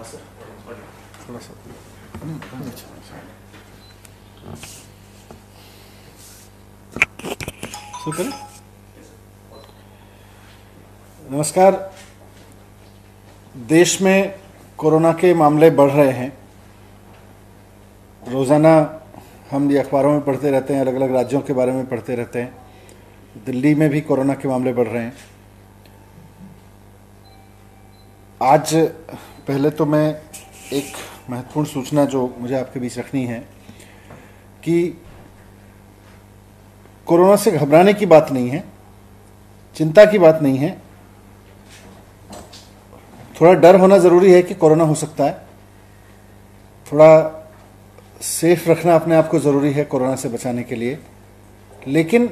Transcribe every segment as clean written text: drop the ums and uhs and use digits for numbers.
थोड़ा सा शुरू करें। नमस्कार। देश में कोरोना के मामले बढ़ रहे हैं। रोज़ाना हम ये अखबारों में पढ़ते रहते हैं, अलग अलग राज्यों के बारे में पढ़ते रहते हैं। दिल्ली में भी कोरोना के मामले बढ़ रहे हैं। आज पहले तो मैं एक महत्वपूर्ण सूचना जो मुझे आपके बीच रखनी है कि कोरोना से घबराने की बात नहीं है, चिंता की बात नहीं है। थोड़ा डर होना ज़रूरी है कि कोरोना हो सकता है, थोड़ा सेफ रखना अपने आप को ज़रूरी है कोरोना से बचाने के लिए, लेकिन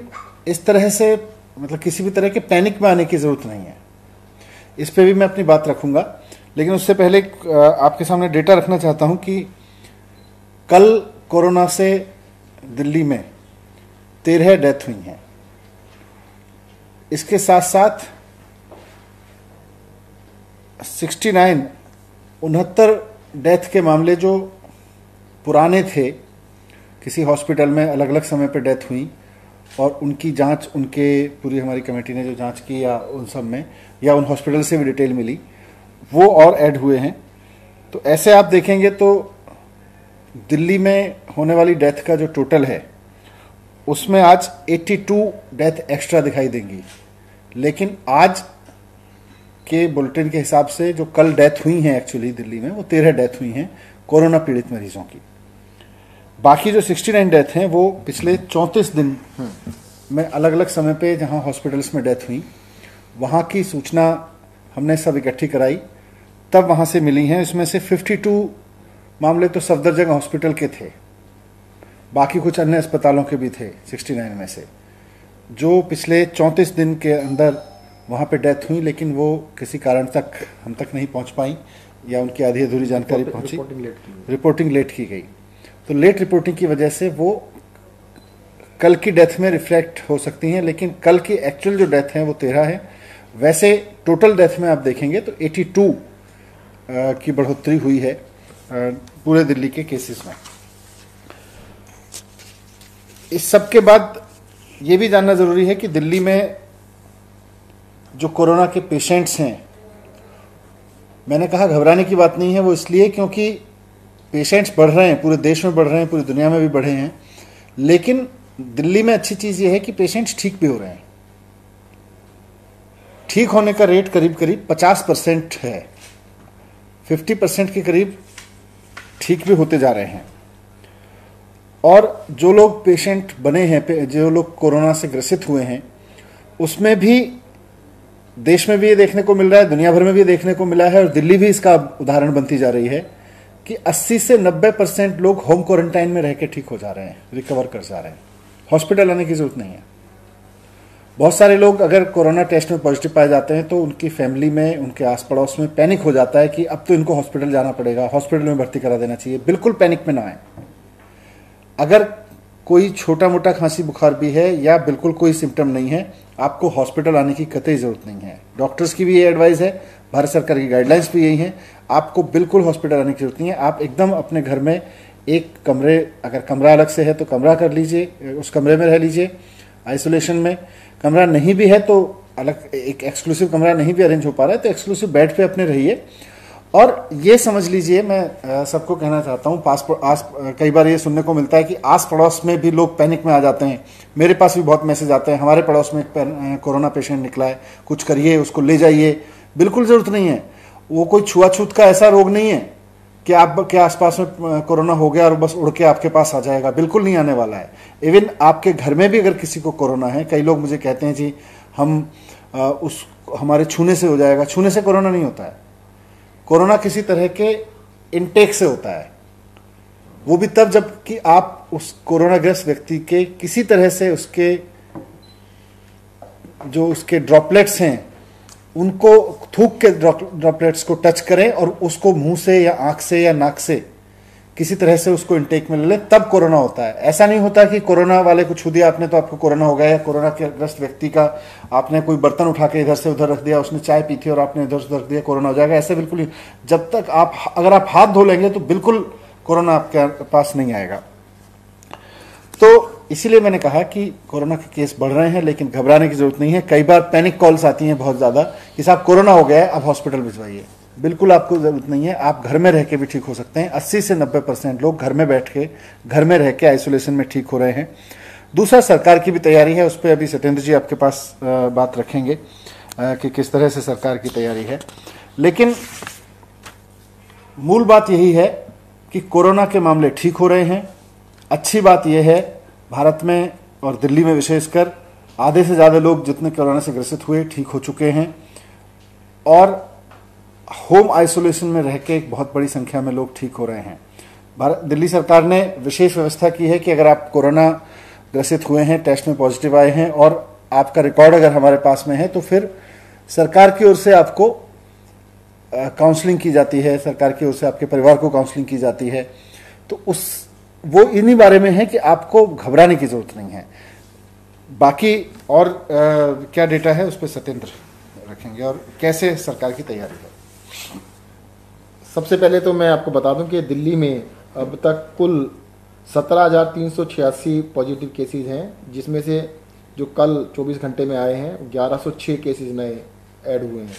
इस तरह से मतलब किसी भी तरह के पैनिक में आने की ज़रूरत नहीं है। इस पे भी मैं अपनी बात रखूंगा, लेकिन उससे पहले आपके सामने डेटा रखना चाहता हूं कि कल कोरोना से दिल्ली में 13 डेथ हुई हैं। इसके साथ साथ 69 डेथ के मामले जो पुराने थे, किसी हॉस्पिटल में अलग अलग समय पर डेथ हुई और उनकी जांच, उनके पूरी हमारी कमेटी ने जो जांच की या उन सब में या उन हॉस्पिटल से भी डिटेल मिली, वो और ऐड हुए हैं। तो ऐसे आप देखेंगे तो दिल्ली में होने वाली डेथ का जो टोटल है उसमें आज 82 डेथ एक्स्ट्रा दिखाई देंगी। लेकिन आज के बुलेटिन के हिसाब से जो कल डेथ हुई हैं एक्चुअली दिल्ली में, वो 13 डेथ हुई हैं कोरोना पीड़ित मरीजों की। बाकी जो 69 डेथ हैं वो पिछले 34 दिन में अलग अलग समय पे जहां हॉस्पिटल्स में डेथ हुई वहां की सूचना हमने सब इकट्ठी कराई, तब वहां से मिली हैं। इसमें से 52 मामले तो सफदरजंग हॉस्पिटल के थे, बाकी कुछ अन्य अस्पतालों के भी थे 69 में से, जो पिछले 34 दिन के अंदर वहां पे डेथ हुई, लेकिन वो किसी कारण तक हम तक नहीं पहुंच पाई या उनकी आधी अधूरी जानकारी पहुंची, रिपोर्टिंग लेट की गई। तो लेट रिपोर्टिंग की वजह से वो कल की डेथ में रिफ्लेक्ट हो सकती हैं, लेकिन कल की एक्चुअल जो डेथ है वो 13 है। वैसे टोटल डेथ में आप देखेंगे तो 82 की बढ़ोतरी हुई है पूरे दिल्ली के केसेस में। इस सब के बाद ये भी जानना जरूरी है कि दिल्ली में जो कोरोना के पेशेंट्स हैं, मैंने कहा घबराने की बात नहीं है, वो इसलिए क्योंकि पेशेंट्स बढ़ रहे हैं, पूरे देश में बढ़ रहे हैं, पूरी दुनिया में भी बढ़े हैं। लेकिन दिल्ली में अच्छी चीज़ ये है कि पेशेंट्स ठीक भी हो रहे हैं। ठीक होने का रेट करीब करीब 50% है, 50% के करीब ठीक भी होते जा रहे हैं। और जो लोग पेशेंट बने हैं, जो लोग कोरोना से ग्रसित हुए हैं, उसमें भी देश में भी ये देखने को मिल रहा है, दुनिया भर में भी देखने को मिला है, और दिल्ली भी इसका उदाहरण बनती जा रही है कि 80 से 90% लोग होम क्वारंटाइन में रह के ठीक हो जा रहे हैं, रिकवर कर जा रहे हैं। हॉस्पिटल आने की जरूरत नहीं है। बहुत सारे लोग अगर कोरोना टेस्ट में पॉजिटिव पाए जाते हैं तो उनकी फैमिली में, उनके आस पड़ोस में पैनिक हो जाता है कि अब तो इनको हॉस्पिटल जाना पड़ेगा, हॉस्पिटल में भर्ती करा देना चाहिए। बिल्कुल पैनिक में ना आए। अगर कोई छोटा मोटा खांसी बुखार भी है या बिल्कुल कोई सिम्टम नहीं है, आपको हॉस्पिटल आने की कतई जरूरत नहीं है। डॉक्टर्स की भी ये एडवाइस है, भारत सरकार की गाइडलाइंस भी यही है, आपको बिल्कुल हॉस्पिटल आने की जरूरत नहीं है। आप एकदम अपने घर में एक कमरे, अगर कमरा अलग से है तो कमरा कर लीजिए, उस कमरे में रह लीजिए आइसोलेशन में। कमरा नहीं भी है तो अलग एक एक्सक्लूसिव कमरा नहीं भी अरेंज हो पा रहा है तो एक्सक्लूसिव बेड पे अपने रहिए। और ये समझ लीजिए, मैं सबको कहना चाहता हूँ, कई बार ये सुनने को मिलता है कि आस पड़ोस में भी लोग पैनिक में आ जाते हैं। मेरे पास भी बहुत मैसेज आते हैं, हमारे पड़ोस में एक कोरोना पेशेंट निकला है, कुछ करिए, उसको ले जाइए। बिल्कुल जरूरत नहीं है। वो कोई छुआछूत का ऐसा रोग नहीं है कि आपके आसपास में कोरोना हो गया और बस उड़ के आपके पास आ जाएगा। बिल्कुल नहीं आने वाला है। इवन आपके घर में भी अगर किसी को कोरोना है, कई लोग मुझे कहते हैं जी हमारे छूने से हो जाएगा। छूने से कोरोना नहीं होता है। कोरोना किसी तरह के इनटेक से होता है, वो भी तब जब कि आप उस कोरोनाग्रस्त व्यक्ति के किसी तरह से उसके ड्रॉपलेट्स हैं उनको थूक के ड्रॉपलेट्स को टच करें और उसको मुंह से या आंख से या नाक से किसी तरह से उसको इंटेक में ले लें, तब कोरोना होता है। ऐसा नहीं होता कि कोरोना वाले को छू दिया आपने तो आपको कोरोना हो गया, या कोरोना के ग्रस्त व्यक्ति का आपने कोई बर्तन उठा के इधर से उधर रख दिया, उसने चाय पी थी और आपने इधर से उधर रख दिया, कोरोना हो जाएगा, ऐसे बिल्कुल नहीं। जब तक अगर आप हाथ धो लेंगे तो बिल्कुल कोरोना आपके पास नहीं आएगा। तो इसीलिए मैंने कहा कि कोरोना के केस बढ़ रहे हैं, लेकिन घबराने की जरूरत नहीं है। कई बार पैनिक कॉल्स आती हैं बहुत ज़्यादा कि साहब कोरोना हो गया है, अब हॉस्पिटल भिजवाइए। बिल्कुल आपको जरूरत नहीं है, आप घर में रह के भी ठीक हो सकते हैं। 80 से 90% लोग घर में बैठ के, घर में रह के आइसोलेशन में ठीक हो रहे हैं। दूसरा, सरकार की भी तैयारी है, उस पर अभी सत्येंद्र जी आपके पास बात रखेंगे कि किस तरह से सरकार की तैयारी है। लेकिन मूल बात यही है कि कोरोना के मामले ठीक हो रहे हैं। अच्छी बात यह है, भारत में और दिल्ली में विशेषकर आधे से ज़्यादा लोग जितने कोरोना से ग्रसित हुए ठीक हो चुके हैं, और होम आइसोलेशन में रह के एक बहुत बड़ी संख्या में लोग ठीक हो रहे हैं। दिल्ली सरकार ने विशेष व्यवस्था की है कि अगर आप कोरोना ग्रसित हुए हैं, टेस्ट में पॉजिटिव आए हैं और आपका रिकॉर्ड अगर हमारे पास में है, तो फिर सरकार की ओर से आपको काउंसलिंग की जाती है, सरकार की ओर से आपके परिवार को काउंसलिंग की जाती है। तो वो इन्हीं बारे में है कि आपको घबराने की जरूरत नहीं है। बाकी और क्या डेटा है उस पर सत्येंद्र रखेंगे, और कैसे सरकार की तैयारी है। सबसे पहले तो मैं आपको बता दूं कि दिल्ली में अब तक कुल 17,386 पॉजिटिव केसेस हैं, जिसमें से जो कल 24 घंटे में आए हैं 1106 केसेस नए ऐड हुए हैं।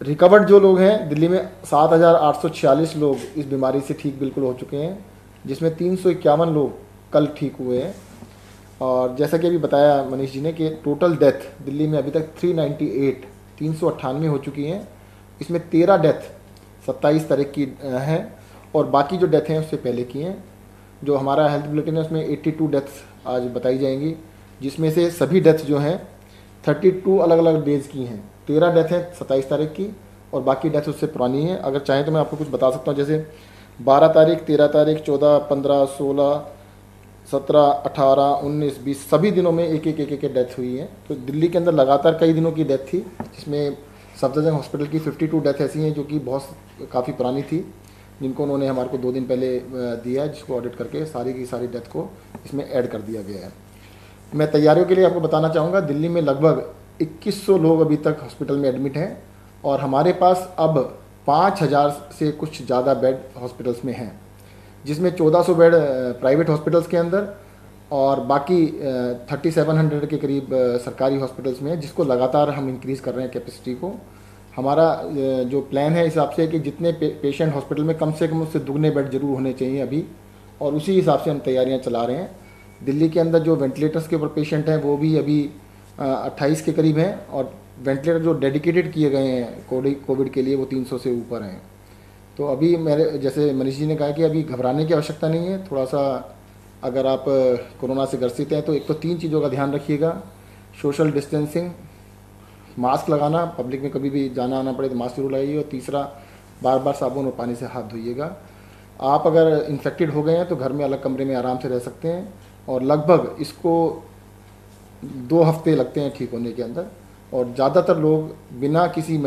रिकवर्ड जो लोग हैं दिल्ली में 7,846 लोग इस बीमारी से ठीक बिल्कुल हो चुके हैं, जिसमें 351 लोग कल ठीक हुए हैं। और जैसा कि अभी बताया मनीष जी ने कि टोटल डेथ दिल्ली में अभी तक 398 हो चुकी हैं। इसमें 13 डेथ 27 तारीख की हैं, और बाकी जो डेथ हैं उससे पहले की हैं। जो हमारा हेल्थ बुलेटिन है उसमें 82 डेथ्स आज बताई जाएंगी, जिसमें से सभी डेथ्स जो हैं 32 अलग अलग डेज की हैं। 13 डेथ हैं 27 तारीख की, और बाकी डेथ उससे पुरानी है। अगर चाहें तो मैं आपको कुछ बता सकता हूँ, जैसे 12 तारीख, 13 तारीख, 14, 15, 16, 17, 18, 19, 20 सभी दिनों में एक एक डेथ हुई है। तो दिल्ली के अंदर लगातार कई दिनों की डेथ थी, जिसमें सफदरजंग हॉस्पिटल की 52 डेथ ऐसी हैं जो कि काफ़ी पुरानी थी, जिनको उन्होंने हमारे को 2 दिन पहले दिया है, जिसको ऑडिट करके सारी की सारी डेथ को इसमें ऐड कर दिया गया है। मैं तैयारियों के लिए आपको बताना चाहूँगा, दिल्ली में लगभग 2100 लोग अभी तक हॉस्पिटल में एडमिट हैं, और हमारे पास अब 5000 से कुछ ज़्यादा बेड हॉस्पिटल्स में हैं, जिसमें 1400 बेड प्राइवेट हॉस्पिटल्स के अंदर और बाकी 3700 के करीब सरकारी हॉस्पिटल्स में है, जिसको लगातार हम इंक्रीज़ कर रहे हैं कैपेसिटी को। हमारा जो प्लान है इस हिसाब से कि जितने पेशेंट हॉस्पिटल में कम से कम उससे दुगने बेड जरूर होने चाहिए अभी, और उसी हिसाब से हम तैयारियां चला रहे हैं। दिल्ली के अंदर जो वेंटिलेटर्स के ऊपर पेशेंट हैं वो भी अभी 28 के करीब हैं, और वेंटिलेटर जो डेडिकेटेड किए गए हैं कोविड के लिए वो 300 से ऊपर हैं। तो अभी मेरे जैसे मनीष जी ने कहा कि अभी घबराने की आवश्यकता नहीं है। थोड़ा सा अगर आप कोरोना से ग्रसित हैं तो एक तो 3 चीज़ों का ध्यान रखिएगा: सोशल डिस्टेंसिंग, मास्क लगाना, पब्लिक में कभी भी जाना आना पड़े तो मास्क जरूर लगाइए, और तीसरा बार बार साबुन और पानी से हाथ धोइएगा। आप अगर इन्फेक्टेड हो गए हैं तो घर में अलग कमरे में आराम से रह सकते हैं, और लगभग इसको 2 हफ्ते लगते हैं ठीक होने के अंदर, और ज़्यादातर लोग बिना किसी